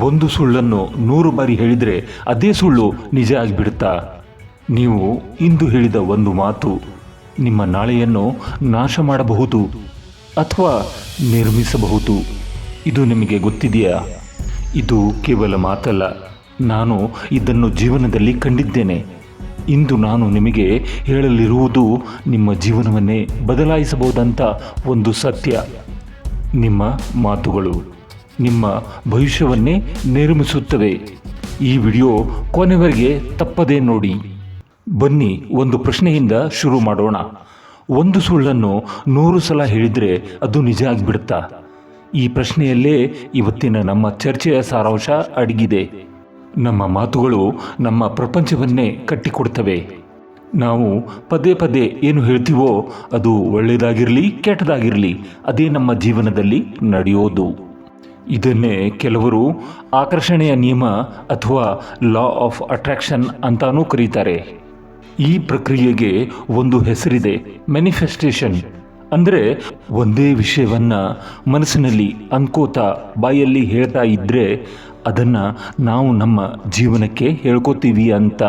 ಒಂದು ಸುಳ್ಳನ್ನು 100 ಬಾರಿ ಹೇಳಿದರೆ ಅದೇ ಸುಳ್ಳು ನಿಜ ಆಗಿಬಿಡುತ್ತಾ? ನೀವು ಇಂದು ಹೇಳಿದ ಒಂದು ಮಾತು ನಿಮ್ಮ ನಾಳೆಯನ್ನು ನಾಶ ಮಾಡಬಹುದು ಅಥವಾ ನಿರ್ಮಿಸಬಹುದು. ಇದು ನಿಮಗೆ ಗೊತ್ತಿದೆಯಾ? ಇದು ಕೇವಲ ಮಾತಲ್ಲ, ನಾನು ಇದನ್ನು ಜೀವನದಲ್ಲಿ ಕಂಡಿದ್ದೇನೆ. ಇಂದು ನಾನು ನಿಮಗೆ ಹೇಳಲಿರುವುದು ನಿಮ್ಮ ಜೀವನವನ್ನೇ ಬದಲಾಯಿಸಬಹುದಂಥ ಒಂದು ಸತ್ಯ. ನಿಮ್ಮ ಮಾತುಗಳು ನಿಮ್ಮ ಭವಿಷ್ಯವನ್ನೇ ನಿರ್ಮಿಸುತ್ತವೆ. ಈ ವಿಡಿಯೋ ಕೊನೆವರೆಗೆ ತಪ್ಪದೇ ನೋಡಿ. ಬನ್ನಿ, ಒಂದು ಪ್ರಶ್ನೆಯಿಂದ ಶುರು ಮಾಡೋಣ. ಒಂದು ಸುಳ್ಳನ್ನು 100 ಸಲ ಹೇಳಿದರೆ ಅದು ನಿಜ ಆಗಿಬಿಡುತ್ತಾ? ಈ ಪ್ರಶ್ನೆಯಲ್ಲೇ ಇವತ್ತಿನ ನಮ್ಮ ಚರ್ಚೆಯ ಸಾರಾಂಶ ಅಡಗಿದೆ. ನಮ್ಮ ಮಾತುಗಳು ನಮ್ಮ ಪ್ರಪಂಚವನ್ನೇ ಕಟ್ಟಿಕೊಡ್ತವೆ. ನಾವು ಪದೇ ಪದೇ ಏನು ಹೇಳ್ತೀವೋ ಅದು ಒಳ್ಳೆಯದಾಗಿರಲಿ ಕೆಟ್ಟದಾಗಿರಲಿ ಅದೇ ನಮ್ಮ ಜೀವನದಲ್ಲಿ ನಡೆಯೋದು. ಇದನ್ನೇ ಕೆಲವರು ಆಕರ್ಷಣೆಯ ನಿಯಮ ಅಥವಾ ಲಾ ಆಫ್ ಅಟ್ರಾಕ್ಷನ್ ಅಂತಾನೂ ಕರೀತಾರೆ. ಈ ಪ್ರಕ್ರಿಯೆಗೆ ಒಂದು ಹೆಸರಿದೆ, ಮ್ಯಾನಿಫೆಸ್ಟೇಷನ್. ಅಂದರೆ ಒಂದೇ ವಿಷಯವನ್ನು ಮನಸ್ಸಿನಲ್ಲಿ ಅನ್ಕೋತಾ ಬಾಯಲ್ಲಿ ಹೇಳ್ತಾ ಇದ್ದರೆ ಅದನ್ನು ನಾವು ನಮ್ಮ ಜೀವನಕ್ಕೆ ಹೇಳ್ಕೋತೀವಿ ಅಂತ.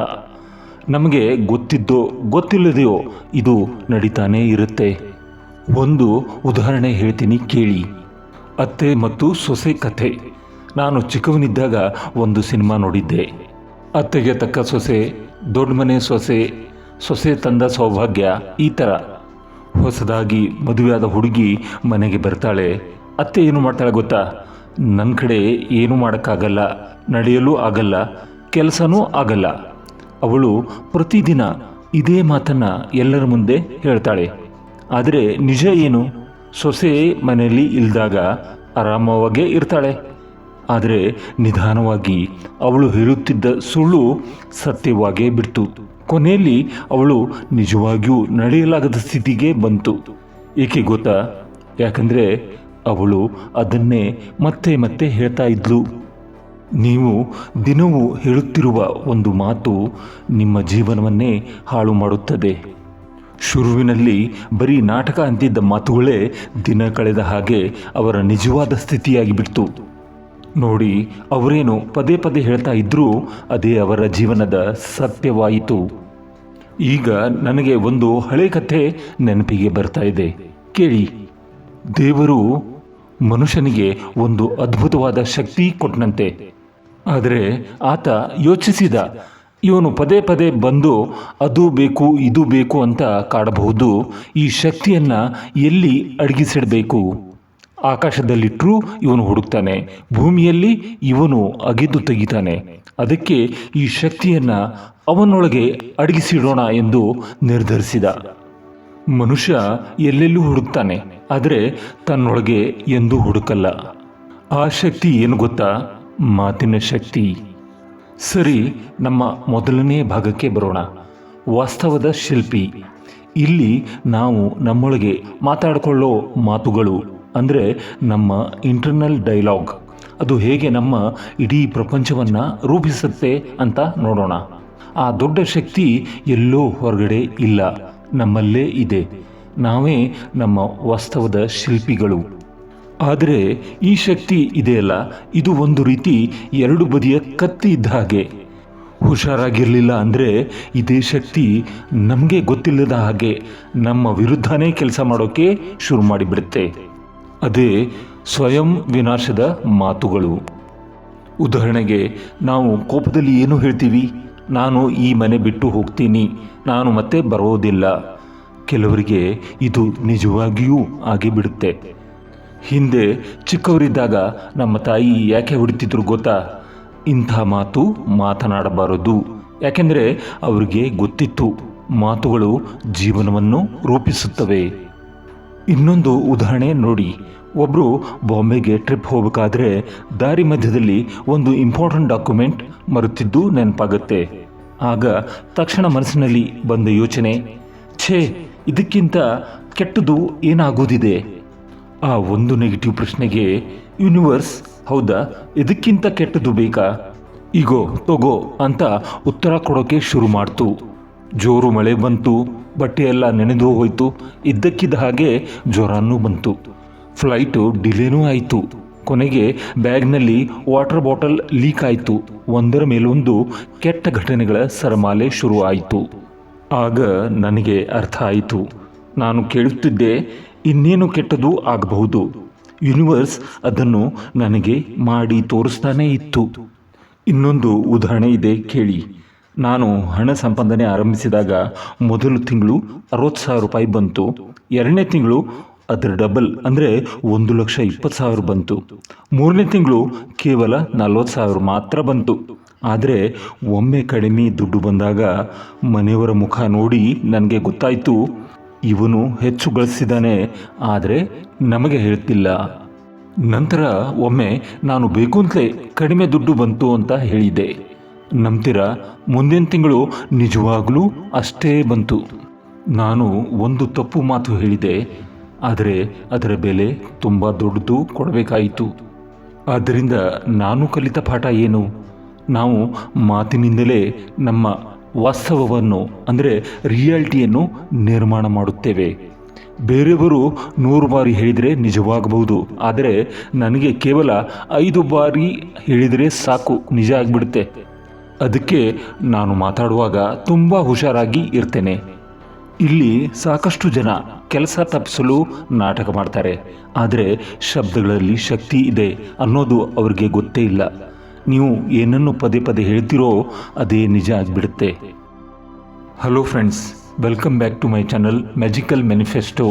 ನಮಗೆ ಗೊತ್ತಿದ್ದೋ ಗೊತ್ತಿಲ್ಲದೆಯೋ ಇದು ನಡೀತಾನೇ ಇರುತ್ತೆ. ಒಂದು ಉದಾಹರಣೆ ಹೇಳ್ತೀನಿ ಕೇಳಿ. ಅತ್ತೆ ಮತ್ತು ಸೊಸೆ ಕಥೆ. ನಾನು ಚಿಕ್ಕವನಿದ್ದಾಗ ಒಂದು ಸಿನಿಮಾ ನೋಡಿದ್ದೆ. ಅತ್ತೆಗೆ ತಕ್ಕ ಸೊಸೆ, ದೊಡ್ಡ ಮನೆ ಸೊಸೆ, ಸೊಸೆ ತಂದ ಸೌಭಾಗ್ಯ, ಈ ಥರ. ಹೊಸದಾಗಿ ಮದುವೆಯಾದ ಹುಡುಗಿ ಮನೆಗೆ ಬರ್ತಾಳೆ. ಅತ್ತೆ ಏನು ಮಾಡ್ತಾಳೆ ಗೊತ್ತಾ? ನನ್ನ ಕಡೆ ಏನೂ ಮಾಡೋಕ್ಕಾಗಲ್ಲ, ನಡೆಯಲು ಆಗಲ್ಲ, ಕೆಲಸನೂ ಆಗಲ್ಲ. ಅವಳು ಪ್ರತಿದಿನ ಇದೇ ಮಾತನ್ನು ಎಲ್ಲರ ಮುಂದೆ ಹೇಳ್ತಾಳೆ. ಆದರೆ ನಿಜ ಏನು? ಸೊಸೆ ಮನೆಯಲ್ಲಿ ಇಲ್ದಾಗ ಆರಾಮವಾಗೇ ಇರ್ತಾಳೆ. ಆದರೆ ನಿಧಾನವಾಗಿ ಅವಳು ಹೇಳುತ್ತಿದ್ದ ಸುಳ್ಳು ಸತ್ಯವಾಗೇ ಬಿಡ್ತು. ಕೊನೆಯಲ್ಲಿ ಅವಳು ನಿಜವಾಗಿಯೂ ನಡೆಯಲಾಗದ ಸ್ಥಿತಿಗೆ ಬಂತು. ಏಕೆ ಗೊತ್ತಾ? ಯಾಕಂದರೆ ಅವಳು ಅದನ್ನೇ ಮತ್ತೆ ಮತ್ತೆ ಹೇಳ್ತಾ ಇದ್ಲು. ನೀವು ದಿನವೂ ಹೇಳುತ್ತಿರುವ ಒಂದು ಮಾತು ನಿಮ್ಮ ಜೀವನವನ್ನೇ ಹಾಳು ಮಾಡುತ್ತದೆ. ಶುರುವಿನಲ್ಲಿ ಬರೀ ನಾಟಕ ಅಂತಿದ್ದ ಮಾತುಗಳೇ ದಿನ ಕಳೆದ ಹಾಗೆ ಅವರ ನಿಜವಾದ ಸ್ಥಿತಿಯಾಗಿ ಬಿಡ್ತು. ನೋಡಿ, ಅವರೇನು ಪದೇ ಪದೇ ಹೇಳ್ತಾ ಇದ್ರೂ ಅದೇ ಅವರ ಜೀವನದ ಸತ್ಯವಾಯಿತು. ಈಗ ನನಗೆ ಒಂದು ಹಳೆ ಕಥೆ ನೆನಪಿಗೆ ಬರ್ತಾ ಇದೆ, ಕೇಳಿ. ದೇವರು ಮನುಷ್ಯನಿಗೆ ಒಂದು ಅದ್ಭುತವಾದ ಶಕ್ತಿ ಕೊಟ್ಟನಂತೆ. ಆದರೆ ಆತ ಯೋಚಿಸಿದ, ಇವನು ಪದೇ ಪದೇ ಬಂದು ಅದು ಬೇಕು ಇದು ಬೇಕು ಅಂತ ಕಾಡಬಹುದು. ಈ ಶಕ್ತಿಯನ್ನು ಎಲ್ಲಿ ಅಡಗಿಸಿಡಬೇಕು? ಆಕಾಶದಲ್ಲಿಟ್ಟರೂ ಇವನು ಹುಡುಕ್ತಾನೆ, ಭೂಮಿಯಲ್ಲಿ ಇವನು ಅಗೆದು ತೆಗಿತಾನೆ. ಅದಕ್ಕೆ ಈ ಶಕ್ತಿಯನ್ನು ಅವನೊಳಗೆ ಅಡಗಿಸಿಡೋಣ ಎಂದು ನಿರ್ಧರಿಸಿದ. ಮನುಷ್ಯ ಎಲ್ಲೆಲ್ಲೂ ಹುಡುಕ್ತಾನೆ, ಆದರೆ ತನ್ನೊಳಗೆ ಎಂದೂ ಹುಡುಕಲ್ಲ. ಆ ಶಕ್ತಿ ಏನು ಗೊತ್ತಾ? ಮಾತಿನ ಶಕ್ತಿ. ಸರಿ, ನಮ್ಮ ಮೊದಲನೇ ಭಾಗಕ್ಕೆ ಬರೋಣ. ವಾಸ್ತವದ ಶಿಲ್ಪಿ. ಇಲ್ಲಿ ನಾವು ನಮ್ಮೊಳಗೆ ಮಾತಾಡಿಕೊಳ್ಳೋ ಮಾತುಗಳು, ಅಂದರೆ ನಮ್ಮ ಇಂಟರ್ನಲ್ ಡೈಲಾಗ್, ಅದು ಹೇಗೆ ನಮ್ಮ ಇಡೀ ಪ್ರಪಂಚವನ್ನು ರೂಪಿಸುತ್ತೆ ಅಂತ ನೋಡೋಣ. ಆ ದೊಡ್ಡ ಶಕ್ತಿ ಎಲ್ಲೋ ಹೊರಗಡೆ ಇಲ್ಲ, ನಮ್ಮಲ್ಲೇ ಇದೆ. ನಾವೇ ನಮ್ಮ ವಾಸ್ತವದ ಶಿಲ್ಪಿಗಳು. ಆದರೆ ಈ ಶಕ್ತಿ ಇದೆಯಲ್ಲ, ಇದು ಒಂದು ರೀತಿ 2 ಬದಿಯ ಕತ್ತಿ ಇದ್ದ ಹಾಗೆ. ಹುಷಾರಾಗಿರಲಿಲ್ಲ ಅಂದರೆ ಇದೇ ಶಕ್ತಿ ನಮಗೆ ಗೊತ್ತಿಲ್ಲದ ಹಾಗೆ ನಮ್ಮ ವಿರುದ್ಧನೇ ಕೆಲಸ ಮಾಡೋಕ್ಕೆ ಶುರು ಮಾಡಿಬಿಡುತ್ತೆ. ಅದೇ ಸ್ವಯಂ ವಿನಾಶದ ಮಾತುಗಳು. ಉದಾಹರಣೆಗೆ, ನಾವು ಕೋಪದಲ್ಲಿ ಏನು ಹೇಳ್ತೀವಿ? ನಾನು ಈ ಮನೆ ಬಿಟ್ಟು ಹೋಗ್ತೀನಿ, ನಾನು ಮತ್ತೆ ಬರೋದಿಲ್ಲ. ಕೆಲವರಿಗೆ ಇದು ನಿಜವಾಗಿಯೂ ಆಗಿಬಿಡುತ್ತೆ. ಹಿಂದೆ ಚಿಕ್ಕವರಿದ್ದಾಗ ನಮ್ಮ ತಾಯಿ ಯಾಕೆ ಹೊಡಿತಿದ್ರು ಗೊತ್ತಾ? ಇಂಥ ಮಾತು ಮಾತನಾಡಬಾರದು. ಯಾಕೆಂದರೆ ಅವರಿಗೆ ಗೊತ್ತಿತ್ತು, ಮಾತುಗಳು ಜೀವನವನ್ನು ರೂಪಿಸುತ್ತವೆ. ಇನ್ನೊಂದು ಉದಾಹರಣೆ ನೋಡಿ. ಒಬ್ಬರು ಬಾಂಬೆಗೆ ಟ್ರಿಪ್ ಹೋಗಬೇಕಾದ್ರೆ ದಾರಿ ಮಧ್ಯದಲ್ಲಿ ಒಂದು ಇಂಪಾರ್ಟೆಂಟ್ ಡಾಕ್ಯುಮೆಂಟ್ ಮರೆತಿದ್ದು ನೆನಪಾಗುತ್ತೆ. ಆಗ ತಕ್ಷಣ ಮನಸ್ಸಿನಲ್ಲಿ ಬಂದ ಯೋಚನೆ, ಛೇ, ಇದಕ್ಕಿಂತ ಕೆಟ್ಟದ್ದು ಏನಾಗೋದಿದೆ? ಆ ಒಂದು ನೆಗೆಟಿವ್ ಪ್ರಶ್ನೆಗೆ ಯೂನಿವರ್ಸ್, ಹೌದಾ, ಇದಕ್ಕಿಂತ ಕೆಟ್ಟದ್ದು ಬೇಕಾ? ಈಗೋ ತಗೋ ಅಂತ ಉತ್ತರ ಕೊಡೋಕ್ಕೆ ಶುರು ಮಾಡ್ತು. ಜೋರು ಮಳೆ ಬಂತು, ಬಟ್ಟೆಯೆಲ್ಲ ನೆನೆದು ಹೋಯಿತು. ಇದ್ದಕ್ಕಿದ್ದ ಹಾಗೆ ಜ್ವರನೂ ಬಂತು. ಫ್ಲೈಟು ಡಿಲೇನೂ ಆಯಿತು. ಕೊನೆಗೆ ಬ್ಯಾಗ್ನಲ್ಲಿ ವಾಟರ್ ಬಾಟಲ್ ಲೀಕ್ ಆಯಿತು. ಒಂದರ ಮೇಲೊಂದು ಕೆಟ್ಟ ಘಟನೆಗಳ ಸರಮಾಲೆ ಶುರು ಆಯಿತು. ಆಗ ನನಗೆ ಅರ್ಥ ಆಯಿತು. ನಾನು ಕೇಳುತ್ತಿದ್ದೆ, ಇನ್ನೇನು ಕೆಟ್ಟದ್ದು ಆಗಬಹುದು. ಯೂನಿವರ್ಸ್ ಅದನ್ನು ನನಗೆ ಮಾಡಿ ತೋರಿಸ್ತಾನೇ ಇತ್ತು. ಇನ್ನೊಂದು ಉದಾಹರಣೆ ಇದೆ ಕೇಳಿ. ನಾನು ಹಣ ಸಂಪಾದನೆ ಆರಂಭಿಸಿದಾಗ ಮೊದಲು ತಿಂಗಳು 60,000 ರೂಪಾಯಿ ಬಂತು. ಎರಡನೇ ತಿಂಗಳು ಅದರ ಡಬಲ್ ಅಂದರೆ 1,20,000 ಬಂತು. ಮೂರನೇ ತಿಂಗಳು ಕೇವಲ 40,000 ಮಾತ್ರ ಬಂತು. ಆದರೆ ಒಮ್ಮೆ ಕಡಿಮೆ ದುಡ್ಡು ಬಂದಾಗ ಮನೆಯವರ ಮುಖ ನೋಡಿ ನನಗೆ ಗೊತ್ತಾಯಿತು, ಇವನು ಹೆಚ್ಚು ಗಳಿಸಿದ್ದಾನೆ, ಆದರೆ ನಮಗೆ ಹೇಳ್ತಿಲ್ಲ. ನಂತರ ಒಮ್ಮೆ ನಾನು ಬೇಕು ಅಂತಲೇ ಕಡಿಮೆ ದುಡ್ಡು ಬಂತು ಅಂತ ಹೇಳಿದ್ದೆ. ನಂಬ್ತೀರಾ, ಮುಂದಿನ ತಿಂಗಳು ನಿಜವಾಗ್ಲೂ ಅಷ್ಟೇ ಬಂತು. ನಾನು ಒಂದು ತಪ್ಪು ಮಾತು ಹೇಳಿದೆ, ಆದರೆ ಅದರ ಬೆಲೆ ತುಂಬ ದೊಡ್ಡದು ಕೊಡಬೇಕಾಯಿತು. ಆದ್ದರಿಂದ ನಾನು ಕಲಿತ ಪಾಠ ಏನು? ನಾವು ಮಾತಿನಿಂದಲೇ ನಮ್ಮ ವಾಸ್ತವವನ್ನು ಅಂದರೆ ರಿಯಾಲಿಟಿಯನ್ನು ನಿರ್ಮಾಣ ಮಾಡುತ್ತೇವೆ. ಬೇರೆಯವರು 100 ಬಾರಿ ಹೇಳಿದರೆ ನಿಜವಾಗಬಹುದು, ಆದರೆ ನನಗೆ ಕೇವಲ 5 ಬಾರಿ ಹೇಳಿದರೆ ಸಾಕು, ನಿಜ ಆಗಿಬಿಡುತ್ತೆ. ಅದಕ್ಕೆ ನಾನು ಮಾತಾಡುವಾಗ ತುಂಬ ಹುಷಾರಾಗಿ ಇರ್ತೇನೆ. ಇಲ್ಲಿ ಸಾಕಷ್ಟು ಜನ ಕೆಲಸ ತಪ್ಪಿಸಲು ನಾಟಕ ಮಾಡ್ತಾರೆ, ಆದರೆ ಶಬ್ದಗಳಲ್ಲಿ ಶಕ್ತಿ ಇದೆ ಅನ್ನೋದು ಅವ್ರಿಗೆ ಗೊತ್ತೇ ಇಲ್ಲ. ನೀವು ಏನನ್ನು ಪದೇ ಪದೇ ಹೇಳ್ತಿರೋ ಅದೇ ನಿಜ ಆಗಿಬಿಡುತ್ತೆ. Hello friends, welcome back to my channel magical manifesto.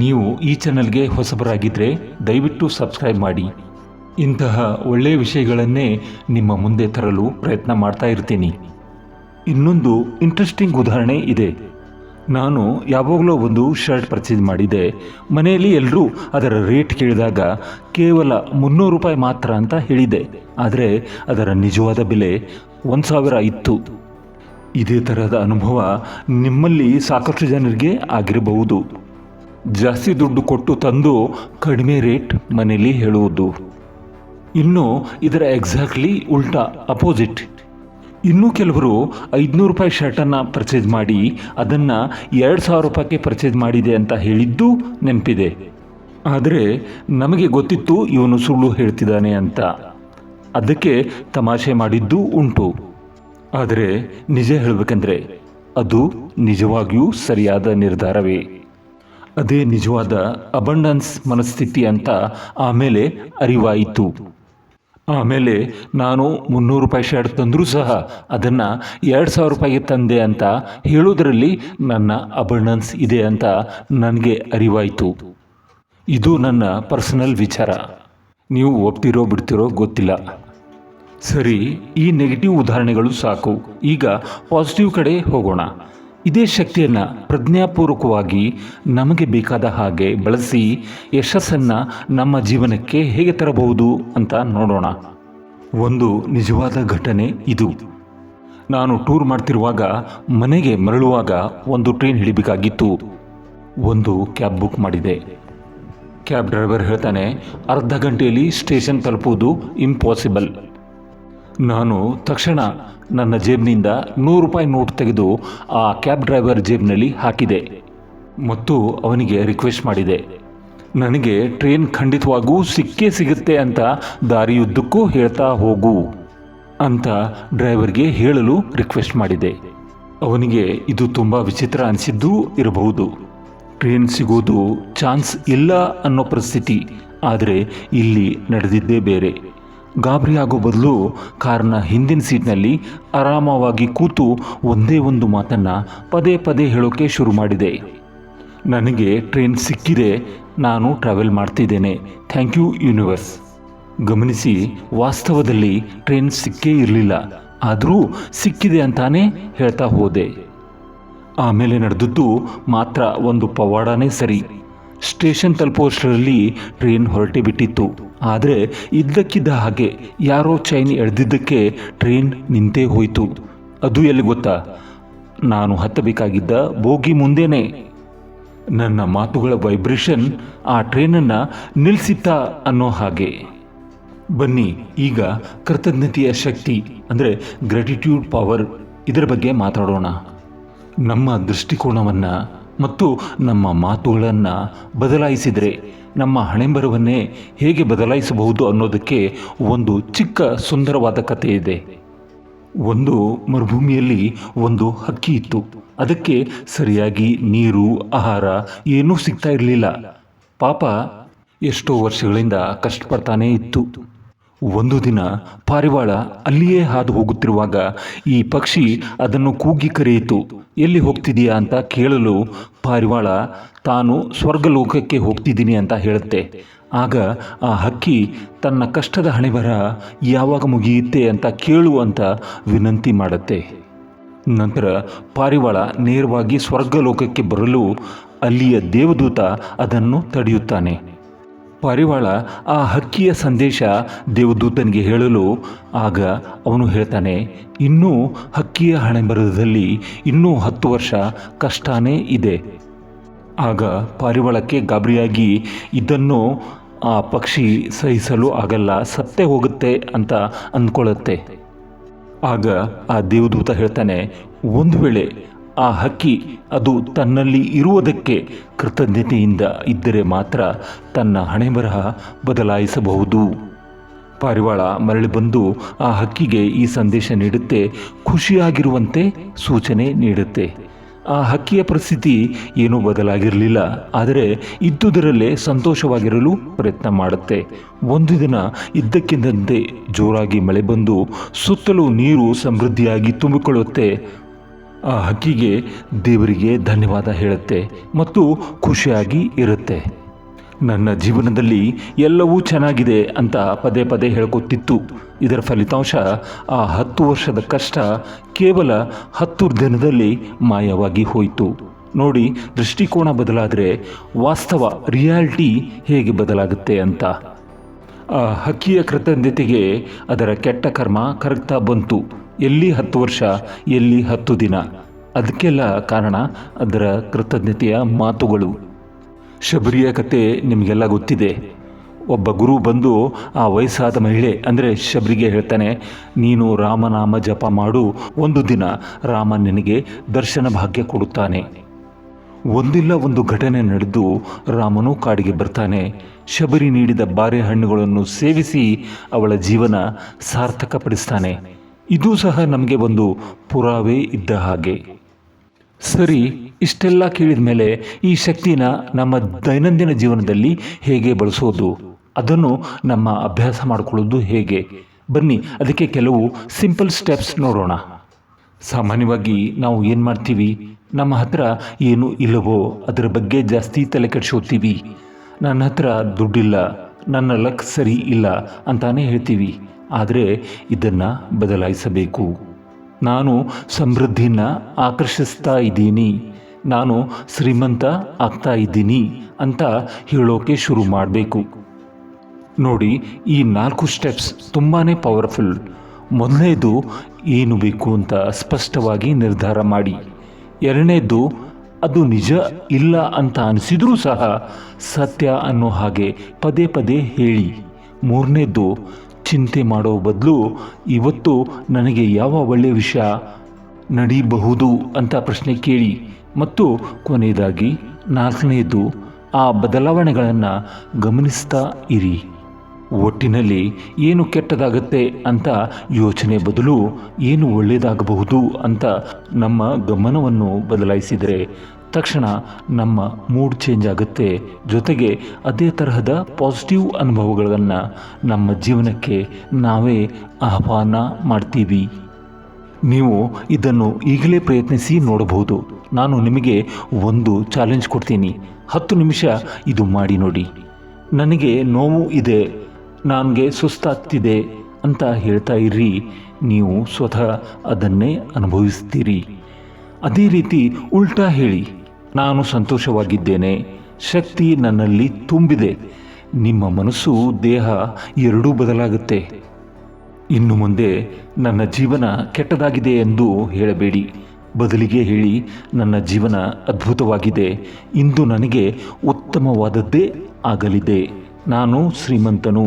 ನೀವು ಈ ಚಾನಲ್ಗೆ ಹೊಸಬರಾಗಿದ್ದರೆ ದಯವಿಟ್ಟು ಸಬ್ಸ್ಕ್ರೈಬ್ ಮಾಡಿ. ಇಂತಹ ಒಳ್ಳೆಯ ವಿಷಯಗಳನ್ನೇ ನಿಮ್ಮ ಮುಂದೆ ತರಲು ಪ್ರಯತ್ನ ಮಾಡ್ತಾ ಇರ್ತೀನಿ. ಇನ್ನೊಂದು ಇಂಟ್ರೆಸ್ಟಿಂಗ್ ಉದಾಹರಣೆ ಇದೆ. ನಾನು ಯಾವಾಗಲೂ ಒಂದು ಶರ್ಟ್ ಪರ್ಚೇಸ್ ಮಾಡಿದ್ದೆ. ಮನೆಯಲ್ಲಿ ಎಲ್ಲರೂ ಅದರ ರೇಟ್ ಕೇಳಿದಾಗ ಕೇವಲ 300 ರೂಪಾಯಿ ಮಾತ್ರ ಅಂತ ಹೇಳಿದೆ, ಆದರೆ ಅದರ ನಿಜವಾದ ಬೆಲೆ 1,000 ಇತ್ತು. ಇದೇ ತರಹದ ಅನುಭವ ನಿಮ್ಮಲ್ಲಿ ಸಾಕಷ್ಟು ಜನರಿಗೆ ಆಗಿರಬಹುದು. ಜಾಸ್ತಿ ದುಡ್ಡು ಕೊಟ್ಟು ತಂದು ಕಡಿಮೆ ರೇಟ್ ಮನೆಯಲ್ಲಿ ಹೇಳುವುದು. ಇನ್ನು ಇದರ ಎಕ್ಸಾಕ್ಟ್ಲಿ ಉಲ್ಟಾ, ಅಪೋಸಿಟ್. ಇನ್ನೂ ಕೆಲವರು 500 ರೂಪಾಯಿ ಶರ್ಟನ್ನು ಪರ್ಚೇಸ್ ಮಾಡಿ ಅದನ್ನು 2,000 ರೂಪಾಯಿಗೆ ಪರ್ಚೇಸ್ ಮಾಡಿದೆ ಅಂತ ಹೇಳಿದ್ದು ನೆನಪಿದೆ. ಆದರೆ ನಮಗೆ ಗೊತ್ತಿತ್ತು ಇವನು ಸುಳ್ಳು ಹೇಳ್ತಿದ್ದಾನೆ ಅಂತ. ಅದಕ್ಕೆ ತಮಾಷೆ ಮಾಡಿದ್ದು ಉಂಟು. ಆದರೆ ನಿಜ ಹೇಳಬೇಕಂದ್ರೆ ಅದು ನಿಜವಾಗಿಯೂ ಸರಿಯಾದ ನಿರ್ಧಾರವೇ. ಅದೇ ನಿಜವಾದ ಅಬಂಡನ್ಸ್ ಮನಸ್ಥಿತಿ ಅಂತ ಆಮೇಲೆ ಅರಿವಾಯಿತು. ಆಮೇಲೆ ನಾನು 300 ರೂಪಾಯಿ ಶರ್ಟ್ ತಂದರೂ ಸಹ ಅದನ್ನು 2,000 ರೂಪಾಯಿಗೆ ತಂದೆ ಅಂತ ಹೇಳೋದರಲ್ಲಿ ನನ್ನ ಅಬಂಡನ್ಸ್ ಇದೆ ಅಂತ ನನಗೆ ಅರಿವಾಯಿತು. ಇದು ನನ್ನ ಪರ್ಸನಲ್ ವಿಚಾರ. ನೀವು ಒಪ್ತಿರೋ ಬಿಡ್ತಿರೋ ಗೊತ್ತಿಲ್ಲ. ಸರಿ, ಈ ನೆಗೆಟಿವ್ ಉದಾಹರಣೆಗಳು ಸಾಕು. ಈಗ ಪಾಸಿಟಿವ್ ಕಡೆ ಹೋಗೋಣ. ಇದೇ ಶಕ್ತಿಯನ್ನು ಪ್ರಜ್ಞಾಪೂರ್ವಕವಾಗಿ ನಮಗೆ ಬೇಕಾದ ಹಾಗೆ ಬಳಸಿ ಯಶಸ್ಸನ್ನು ನಮ್ಮ ಜೀವನಕ್ಕೆ ಹೇಗೆ ತರಬಹುದು ಅಂತ ನೋಡೋಣ. ಒಂದು ನಿಜವಾದ ಘಟನೆ ಇದು. ನಾನು ಟೂರ್ ಮಾಡ್ತಿರುವಾಗ ಮನೆಗೆ ಮರಳುವಾಗ ಒಂದು ಟ್ರೈನ್ ಹಿಡಿಬೇಕಾಗಿತ್ತು. ಒಂದು ಕ್ಯಾಬ್ ಬುಕ್ ಮಾಡಿದೆ. ಕ್ಯಾಬ್ ಡ್ರೈವರ್ ಹೇಳ್ತಾನೆ, ಅರ್ಧ ಗಂಟೆಯಲ್ಲಿ ಸ್ಟೇಷನ್ ತಲುಪುವುದು ಇಂಪಾಸಿಬಲ್. ನಾನು ತಕ್ಷಣ ನನ್ನ ಜೇಬಿನಿಂದ 100 ರೂಪಾಯಿ ನೋಟ್ ತೆಗೆದು ಆ ಕ್ಯಾಬ್ ಡ್ರೈವರ್ ಜೇಬಿನಲ್ಲಿ ಹಾಕಿದೆ ಮತ್ತು ಅವನಿಗೆ ರಿಕ್ವೆಸ್ಟ್ ಮಾಡಿದೆ, ನನಗೆ ಟ್ರೈನ್ ಖಂಡಿತವಾಗೂ ಸಿಕ್ಕೇ ಸಿಗುತ್ತೆ ಅಂತ ದಾರಿಯುದ್ದಕ್ಕೂ ಹೇಳ್ತಾ ಹೋಗು ಅಂತ ಡ್ರೈವರ್ಗೆ ಹೇಳಲು ರಿಕ್ವೆಸ್ಟ್ ಮಾಡಿದೆ. ಅವನಿಗೆ ಇದು ತುಂಬ ವಿಚಿತ್ರ ಅನಿಸಿದ್ದೂ ಇರಬಹುದು. ಟ್ರೈನ್ ಸಿಗೋದು ಚಾನ್ಸ್ ಇಲ್ಲ ಅನ್ನೋ ಪರಿಸ್ಥಿತಿ. ಆದರೆ ಇಲ್ಲಿ ನಡೆದಿದ್ದೇ ಬೇರೆ. ಗಾಬರಿ ಆಗೋ ಬದಲು ಕಾರ್ನ ಹಿಂದಿನ ಸೀಟ್ನಲ್ಲಿ ಆರಾಮವಾಗಿ ಕೂತು ಒಂದೇ ಒಂದು ಮಾತನ್ನು ಪದೇ ಪದೇ ಹೇಳೋಕ್ಕೆ ಶುರು ಮಾಡಿದೆ. ನನಗೆ ಟ್ರೈನ್ ಸಿಕ್ಕಿದೆ, ನಾನು ಟ್ರಾವೆಲ್ ಮಾಡ್ತಿದ್ದೇನೆ, ಥ್ಯಾಂಕ್ ಯು ಯೂನಿವರ್ಸ್. ಗಮನಿಸಿ, ವಾಸ್ತವದಲ್ಲಿ ಟ್ರೈನ್ ಸಿಕ್ಕೇ ಇರಲಿಲ್ಲ, ಆದರೂ ಸಿಕ್ಕಿದೆ ಅಂತಾನೇ ಹೇಳ್ತಾ ಹೋದೆ. ಆಮೇಲೆ ನಡೆದದ್ದು ಮಾತ್ರ ಒಂದು ಪವಾಡನೇ ಸರಿ. ಸ್ಟೇಷನ್ ತಲುಪುವಷ್ಟರಲ್ಲಿ ಟ್ರೈನ್ ಹೊರಟೇ ಬಿಟ್ಟಿತ್ತು. ಆದರೆ ಇದ್ದಕ್ಕಿದ್ದ ಹಾಗೆ ಯಾರೋ ಚೈನ್ ಎಳೆದಿದ್ದಕ್ಕೆ ಟ್ರೈನ್ ನಿಂತೇ ಹೋಯಿತು. ಅದು ಎಲ್ಲಿ ಗೊತ್ತಾ? ನಾನು ಹತ್ತಬೇಕಾಗಿದ್ದ ಬೋಗಿ ಮುಂದೆನೇ. ನನ್ನ ಮಾತುಗಳ ವೈಬ್ರೇಷನ್ ಆ ಟ್ರೈನನ್ನು ನಿಲ್ಲಿಸಿತ್ತಾ ಅನ್ನೋ ಹಾಗೆ. ಬನ್ನಿ ಈಗ ಕೃತಜ್ಞತೆಯ ಶಕ್ತಿ ಅಂದರೆ ಗ್ರ್ಯಾಟಿಟ್ಯೂಡ್ ಪವರ್, ಇದರ ಬಗ್ಗೆ ಮಾತಾಡೋಣ. ನಮ್ಮ ದೃಷ್ಟಿಕೋನವನ್ನು ಮತ್ತು ನಮ್ಮ ಮಾತುಗಳನ್ನು ಬದಲಾಯಿಸಿದರೆ ನಮ್ಮ ಹಣೆಬರವನ್ನೇ ಹೇಗೆ ಬದಲಾಯಿಸಬಹುದು ಅನ್ನೋದಕ್ಕೆ ಒಂದು ಚಿಕ್ಕ ಸುಂದರವಾದ ಕಥೆ ಇದೆ. ಒಂದು ಮರುಭೂಮಿಯಲ್ಲಿ ಒಂದು ಹಕ್ಕಿ ಇತ್ತು. ಅದಕ್ಕೆ ಸರಿಯಾಗಿ ನೀರು, ಆಹಾರ ಏನೂ ಸಿಗ್ತಾ ಇರಲಿಲ್ಲ. ಪಾಪ ಎಷ್ಟೋ ವರ್ಷಗಳಿಂದ ಕಷ್ಟಪಡ್ತಾನೇ ಇತ್ತು. ಒಂದು ದಿನ ಪಾರಿವಾಳ ಅಲ್ಲಿಯೇ ಹಾದು ಹೋಗುತ್ತಿರುವಾಗ ಈ ಪಕ್ಷಿ ಅದನ್ನು ಕೂಗಿ ಕರೆಯಿತು. ಎಲ್ಲಿ ಹೋಗ್ತಿದೀಯಾ ಅಂತ ಕೇಳಲು ಪಾರಿವಾಳ ತಾನು ಸ್ವರ್ಗಲೋಕಕ್ಕೆ ಹೋಗ್ತಿದ್ದೀನಿ ಅಂತ ಹೇಳುತ್ತೆ. ಆಗ ಆ ಹಕ್ಕಿ ತನ್ನ ಕಷ್ಟದ ಹಣೆಬರ ಯಾವಾಗ ಮುಗಿಯುತ್ತೆ ಅಂತ ಕೇಳು ಅಂತ ವಿನಂತಿ ಮಾಡುತ್ತೆ. ನಂತರ ಪಾರಿವಾಳ ನೇರವಾಗಿ ಸ್ವರ್ಗಲೋಕಕ್ಕೆ ಬರಲು ಅಲ್ಲಿಯ ದೇವದೂತ ಅದನ್ನು ತಡೆಯುತ್ತಾನೆ. ಪಾರಿವಾಳ ಆ ಹಕ್ಕಿಯ ಸಂದೇಶ ದೇವದೂತನಿಗೆ ಹೇಳಲು ಆಗ ಅವನು ಹೇಳ್ತಾನೆ, ಇನ್ನೂ ಹಕ್ಕಿಯ ಹಣೆಬರಹದಲ್ಲಿ ಇನ್ನೂ 10 ವರ್ಷ ಕಷ್ಟನೇ ಇದೆ. ಆಗ ಪಾರಿವಾಳಕ್ಕೆ ಗಾಬರಿಯಾಗಿ ಇದನ್ನು ಆ ಪಕ್ಷಿ ಸಹಿಸಲು ಆಗಲ್ಲ, ಸತ್ತೇ ಹೋಗುತ್ತೆ ಅಂತ ಅಂದ್ಕೊಳ್ಳುತ್ತೆ. ಆಗ ಆ ದೇವದೂತ ಹೇಳ್ತಾನೆ, ಒಂದು ವೇಳೆ ಆ ಹಕ್ಕಿ ಅದು ತನ್ನಲ್ಲಿ ಇರುವುದಕ್ಕೆ ಕೃತಜ್ಞತೆಯಿಂದ ಇದ್ದರೆ ಮಾತ್ರ ತನ್ನ ಹಣೆಬರಹ ಬದಲಾಯಿಸಬಹುದು. ಪಾರಿವಾಳ ಮರಳಿ ಬಂದು ಆ ಹಕ್ಕಿಗೆ ಈ ಸಂದೇಶ ನೀಡುತ್ತೆ, ಖುಷಿಯಾಗಿರುವಂತೆ ಸೂಚನೆ ನೀಡುತ್ತೆ. ಆ ಹಕ್ಕಿಯ ಪರಿಸ್ಥಿತಿ ಏನೂ ಬದಲಾಗಿರಲಿಲ್ಲ, ಆದರೆ ಇದ್ದುದರಲ್ಲೇ ಸಂತೋಷವಾಗಿರಲು ಪ್ರಯತ್ನ ಮಾಡುತ್ತೆ. ಒಂದು ದಿನ ಇದ್ದಕ್ಕಿದ್ದಂತೆ ಜೋರಾಗಿ ಮಳೆ ಬಂದು ಸುತ್ತಲೂ ನೀರು ಸಮೃದ್ಧಿಯಾಗಿ ತುಂಬಿಕೊಳ್ಳುತ್ತೆ. ಆ ಹಕ್ಕಿಗೆ ದೇವರಿಗೆ ಧನ್ಯವಾದ ಹೇಳುತ್ತೆ ಮತ್ತು ಖುಷಿಯಾಗಿ ಇರುತ್ತೆ. ನನ್ನ ಜೀವನದಲ್ಲಿ ಎಲ್ಲವೂ ಚೆನ್ನಾಗಿದೆ ಅಂತ ಪದೇ ಪದೇ ಹೇಳ್ಕೊತಿತ್ತು. ಇದರ ಫಲಿತಾಂಶ ಆ 10 ವರ್ಷದ ಕಷ್ಟ ಕೇವಲ 10 ದಿನದಲ್ಲಿ ಮಾಯವಾಗಿ ಹೋಯಿತು. ನೋಡಿ, ದೃಷ್ಟಿಕೋನ ಬದಲಾದರೆ ವಾಸ್ತವ ರಿಯಾಲಿಟಿ ಹೇಗೆ ಬದಲಾಗುತ್ತೆ ಅಂತ. ಆ ಹಕ್ಕಿಯ ಕೃತಜ್ಞತೆಗೆ ಅದರ ಕೆಟ್ಟ ಕರ್ಮ ಕರಗ್ತಾ ಬಂತು. ಎಲ್ಲಿ 10 ವರ್ಷ, ಎಲ್ಲಿ 10 ದಿನ. ಅದಕ್ಕೆಲ್ಲ ಕಾರಣ ಅದರ ಕೃತಜ್ಞತೆಯ ಮಾತುಗಳು. ಶಬರಿಯ ಕತೆ ನಿಮಗೆಲ್ಲ ಗೊತ್ತಿದೆ. ಒಬ್ಬ ಗುರು ಬಂದು ಆ ವಯಸ್ಸಾದ ಮಹಿಳೆ ಅಂದರೆ ಶಬರಿಗೆ ಹೇಳ್ತಾನೆ, ನೀನು ರಾಮನಾಮ ಜಪ ಮಾಡು, ಒಂದು ದಿನ ರಾಮ ನಿನಗೆ ದರ್ಶನ ಭಾಗ್ಯ ಕೊಡುತ್ತಾನೆ. ಒಂದಿಲ್ಲ ಒಂದು ಘಟನೆ ನಡೆದು ರಾಮನು ಕಾಡಿಗೆ ಬರ್ತಾನೆ. ಶಬರಿ ನೀಡಿದ ಬಾರೆಹಣ್ಣುಗಳನ್ನು ಸೇವಿಸಿ ಅವಳ ಜೀವನ ಸಾರ್ಥಕಪಡಿಸ್ತಾನೆ. ಇದೂ ಸಹ ನಮಗೆ ಒಂದು ಪುರಾವೆ ಇದ್ದ ಹಾಗೆ. ಸರಿ, ಇಷ್ಟೆಲ್ಲ ಕೇಳಿದ ಮೇಲೆ ಈ ಶಕ್ತಿನ ನಮ್ಮ ದೈನಂದಿನ ಜೀವನದಲ್ಲಿ ಹೇಗೆ ಬಳಸೋದು, ಅದನ್ನು ನಮ್ಮ ಅಭ್ಯಾಸ ಮಾಡಿಕೊಳ್ಳೋದು ಹೇಗೆ? ಬನ್ನಿ, ಅದಕ್ಕೆ ಕೆಲವು ಸಿಂಪಲ್ ಸ್ಟೆಪ್ಸ್ ನೋಡೋಣ. ಸಾಮಾನ್ಯವಾಗಿ ನಾವು ಏನು ಮಾಡ್ತೀವಿ, ನಮ್ಮ ಹತ್ರ ಏನು ಇಲ್ಲವೋ ಅದರ ಬಗ್ಗೆ ಜಾಸ್ತಿ ತಲೆ ಕೆಡಿಸ್ಕೋತೀವಿ. ನನ್ನ ಹತ್ರ ದುಡ್ಡಿಲ್ಲ, ನನ್ನ ಲಕ್ ಸರಿ ಇಲ್ಲ ಅಂತಾನೆ ಹೇಳ್ತೀವಿ. ಆದರೆ ಇದನ್ನು ಬದಲಾಯಿಸಬೇಕು. ನಾನು ಸಮೃದ್ಧಿನ ಆಕರ್ಷಿಸ್ತಾ ಇದ್ದೀನಿ, ನಾನು ಶ್ರೀಮಂತ ಆಗ್ತಾ ಇದ್ದೀನಿ ಅಂತ ಹೇಳೋಕೆ ಶುರು ಮಾಡಬೇಕು. ನೋಡಿ, ಈ 4 ಸ್ಟೆಪ್ಸ್ ತುಂಬಾ ಪವರ್ಫುಲ್. ಮೊದಲನೇದು, ಏನು ಬೇಕು ಅಂತ ಸ್ಪಷ್ಟವಾಗಿ ನಿರ್ಧಾರ ಮಾಡಿ. ಎರಡನೇದು, ಅದು ನಿಜ ಇಲ್ಲ ಅಂತ ಅನಿಸಿದ್ರೂ ಸಹ ಸತ್ಯ ಅನ್ನೋ ಹಾಗೆ ಪದೇ ಪದೇ ಹೇಳಿ. ಮೂರನೇದು, ಚಿಂತೆ ಮಾಡೋ ಬದಲು ಇವತ್ತು ನನಗೆ ಯಾವ ಒಳ್ಳೆಯ ವಿಷಯ ನಡೀಬಹುದು ಅಂತ ಪ್ರಶ್ನೆ ಕೇಳಿ. ಮತ್ತು ಕೊನೆಯದಾಗಿ 4ನೇದು, ಆ ಬದಲಾವಣೆಗಳನ್ನು ಗಮನಿಸ್ತಾ ಇರಿ. ಒಟ್ಟಿನಲ್ಲಿ ಏನು ಕೆಟ್ಟದಾಗತ್ತೆ ಅಂತ ಯೋಚನೆ ಬದಲು ಏನು ಒಳ್ಳೆಯದಾಗಬಹುದು ಅಂತ ನಮ್ಮ ಗಮನವನ್ನು ಬದಲಾಯಿಸಿದರೆ ತಕ್ಷಣ ನಮ್ಮ ಮೂಡ್ ಚೇಂಜ್ ಆಗುತ್ತೆ. ಜೊತೆಗೆ ಅದೇ ತರಹದ ಪಾಸಿಟಿವ್ ಅನುಭವಗಳನ್ನು ನಮ್ಮ ಜೀವನಕ್ಕೆ ನಾವೇ ಆಹ್ವಾನ ಮಾಡ್ತೀವಿ. ನೀವು ಇದನ್ನು ಈಗಲೇ ಪ್ರಯತ್ನಿಸಿ ನೋಡಬಹುದು. ನಾನು ನಿಮಗೆ ಒಂದು ಚಾಲೆಂಜ್ ಕೊಡ್ತೀನಿ. 10 ನಿಮಿಷ ಇದು ಮಾಡಿ ನೋಡಿ. ನನಗೆ ನೋವು ಇದೆ, ನನಗೆ ಸುಸ್ತಾಗ್ತಿದೆ ಅಂತ ಹೇಳ್ತಾ ಇರ್ರಿ. ನೀವು ಸ್ವತಃ ಅದನ್ನೇ ಅನುಭವಿಸ್ತೀರಿ. ಅದೇ ರೀತಿ ಉಲ್ಟಾ ಹೇಳಿ, ನಾನು ಸಂತೋಷವಾಗಿದ್ದೇನೆ, ಶಕ್ತಿ ನನ್ನಲ್ಲಿ ತುಂಬಿದೆ. ನಿಮ್ಮ ಮನಸ್ಸು, ದೇಹ ಎರಡೂ ಬದಲಾಗುತ್ತೆ. ಇನ್ನು ಮುಂದೆ ನನ್ನ ಜೀವನ ಕೆಟ್ಟದಾಗಿದೆ ಎಂದು ಹೇಳಬೇಡಿ. ಬದಲಿಗೆ ಹೇಳಿ, ನನ್ನ ಜೀವನ ಅದ್ಭುತವಾಗಿದೆ, ಇಂದು ನನಗೆ ಉತ್ತಮವಾದದ್ದೇ ಆಗಲಿದೆ, ನಾನು ಶ್ರೀಮಂತನು,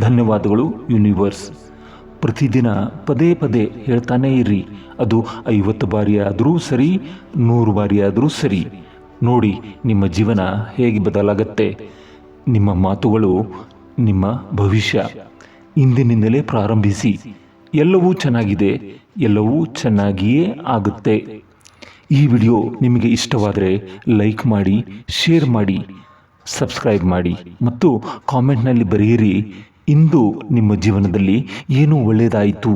ಧನ್ಯವಾದಗಳು ಯೂನಿವರ್ಸ್. ಪ್ರತಿದಿನ ಪದೇ ಪದೇ ಹೇಳ್ತಾನೇ ಇರ್ರಿ. ಅದು 50 ಬಾರಿ ಆದರೂ ಸರಿ, 100 ಬಾರಿ ಆದರೂ ಸರಿ. ನೋಡಿ ನಿಮ್ಮ ಜೀವನ ಹೇಗೆ ಬದಲಾಗತ್ತೆ. ನಿಮ್ಮ ಮಾತುಗಳು ನಿಮ್ಮ ಭವಿಷ್ಯ. ಇಂದಿನಿಂದಲೇ ಪ್ರಾರಂಭಿಸಿ. ಎಲ್ಲವೂ ಚೆನ್ನಾಗಿದೆ, ಎಲ್ಲವೂ ಚೆನ್ನಾಗಿಯೇ ಆಗುತ್ತೆ. ಈ ವಿಡಿಯೋ ನಿಮಗೆ ಇಷ್ಟವಾದರೆ ಲೈಕ್ ಮಾಡಿ, ಶೇರ್ ಮಾಡಿ, ಸಬ್ಸ್ಕ್ರೈಬ್ ಮಾಡಿ ಮತ್ತು ಕಾಮೆಂಟ್ನಲ್ಲಿ ಬರೆಯಿರಿ, ಇಂದು ನಿಮ್ಮ ಜೀವನದಲ್ಲಿ ಏನು ಒಳ್ಳೆಯದಾಯಿತು.